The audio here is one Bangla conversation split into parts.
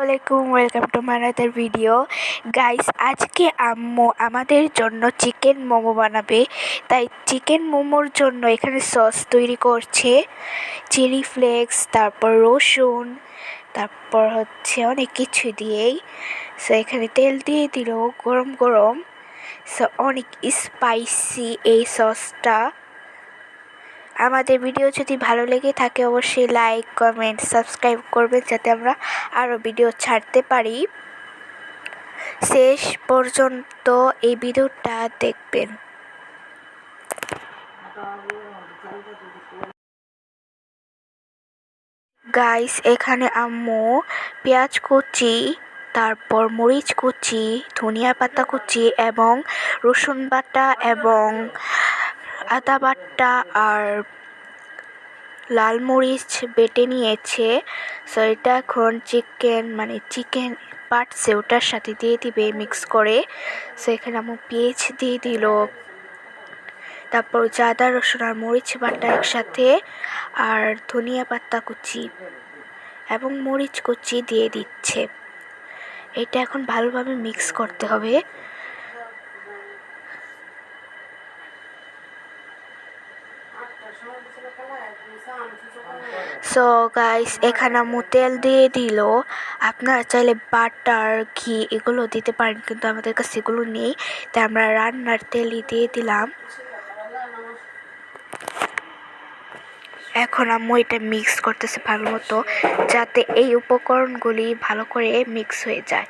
আলাইকুম, welcome to my another video. Guys, আজকে আম্মু আমাদের জন্য চিকেন মোমো বানাবে। তাই চিকেন মোমোর জন্য এখানে সস তৈরি করছে, চিলি ফ্লেক্স, তারপর রসুন, তারপর অনেক কিছু দিয়েই। সো এখানে তেল দিয়ে দিল গরম গরম। সো অনেক স্পাইসি এই সসটা। আমাদের ভিডিও যদি ভালো লেগে থাকে অবশ্যই লাইক, কমেন্ট, সাবস্ক্রাইব করবেন যাতে আমরা আরও ভিডিও ছাড়তে পারি। শেষ পর্যন্ত এই ভিডিওটা দেখবেন। গাইস, এখানে আম্মু পেঁয়াজ কুচি, তারপর মরিচ কুচি, ধনিয়া পাতা কুচি এবং রসুন বাটা এবং আদা বাটা আর লাল মরিচ বেটে নিয়েছে। সো এটা এখন চিকেন পাটছে ওটার সাথে দিয়ে দিবে মিক্স করে। সো এখানে আমি পেঁয়াজ দিয়ে দিল, তারপর আদা রসুন আর মরিচ বাটা একসাথে, আর ধনিয়া পাতা কুচি এবং মরিচ কুচি দিয়ে দিচ্ছে। এটা এখন ভালোভাবে মিক্স করতে হবে। সো গাইস, এখানে আম্মু তেল দিয়ে দিল। আপনারা চাইলে বাটার, ঘি এগুলো দিতে পারেন, কিন্তু আমাদের কাছে এগুলো নেই, তাই আমরা রান্নার তেলই দিয়ে দিলাম। এখন আম্মু এটা মিক্স করতেছে ভালো মতো, যাতে এই উপকরণগুলি ভালো করে মিক্স হয়ে যায়।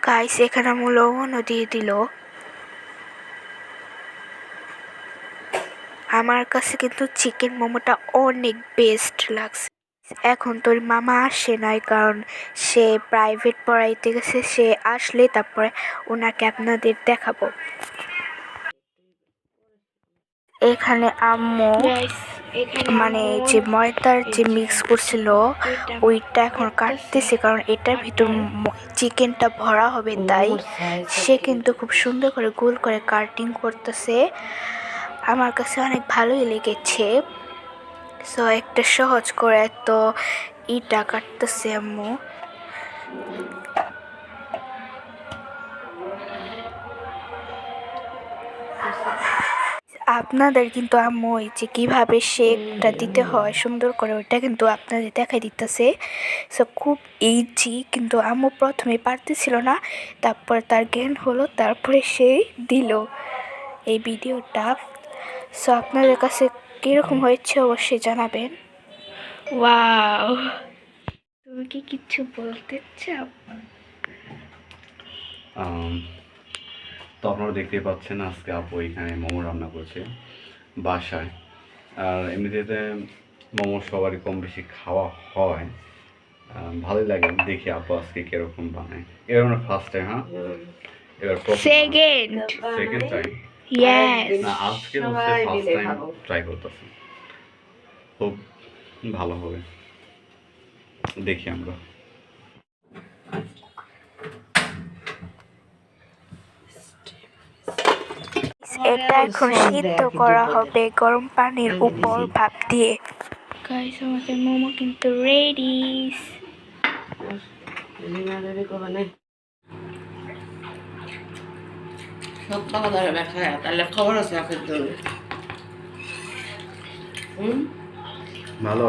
গাইস, এখানে আম্মু লবণও দিয়ে দিল। আমার কাছে কিন্তু চিকেন মোমোটা অনেক বেস্ট লাগছে। এখন তোর মামা আসে নাই, কারণ সে প্রাইভেট পড়াইতে গেছে। সে আসলে তারপরে ওনাকে আপনাদের দেখাবো। এখানে আম্মু যে ময়দার যে মিক্স করছিল ওইটা এখন কাটতেছে, কারণ এটার ভিতর চিকেনটা ভরা হবে, তাই সে কিন্তু খুব সুন্দর করে গোল করে কাটিং করতেছে। আমার কাছে অনেক ভালোই লেগেছে। সো একটা সহজ করে তো ইটা কাটতেছে আম্মু। আপনাদের কিন্তু আম্মু যে কীভাবে শেকটা দিতে হয় সুন্দর করে, ওইটা কিন্তু আপনাদের দেখাই দিতেছে। সো খুব ইজি, কিন্তু আম্মু প্রথমে পারতেছিল না, তারপর তার জ্ঞান হলো, তারপরে সে দিল এই ভিডিওটা। সো আপনাদের কাছে কীরকম হয়েছে অবশ্যই জানাবেন। ওয়াও, তুমি কি কিছু বলতে চাও? তো আপনারা দেখতেই পাচ্ছেন আজকে আপু এখানে মোমো রান্না করছে বাসায়। আর এমনিতে মোমো সবারই কম বেশি খাওয়া হয়, ভালোই লাগে। দেখি আপু আজকে কিরকম বানায়। এবার আমরা ফার্স্ট টাইম, এবার সেকেন্ড টাইম না, আজকে হচ্ছে ফার্স্ট টাইম ট্রাই করতেছি। খুব ভালো হবে, দেখি আমরা। এটা এখন সিদ্ধ করা হবে গরম পানির উপর ভাপ দিয়ে। গাইস, আমাদের মোমো কিন্তু রেডি। খবর আছে আপনার জন্য ভালো।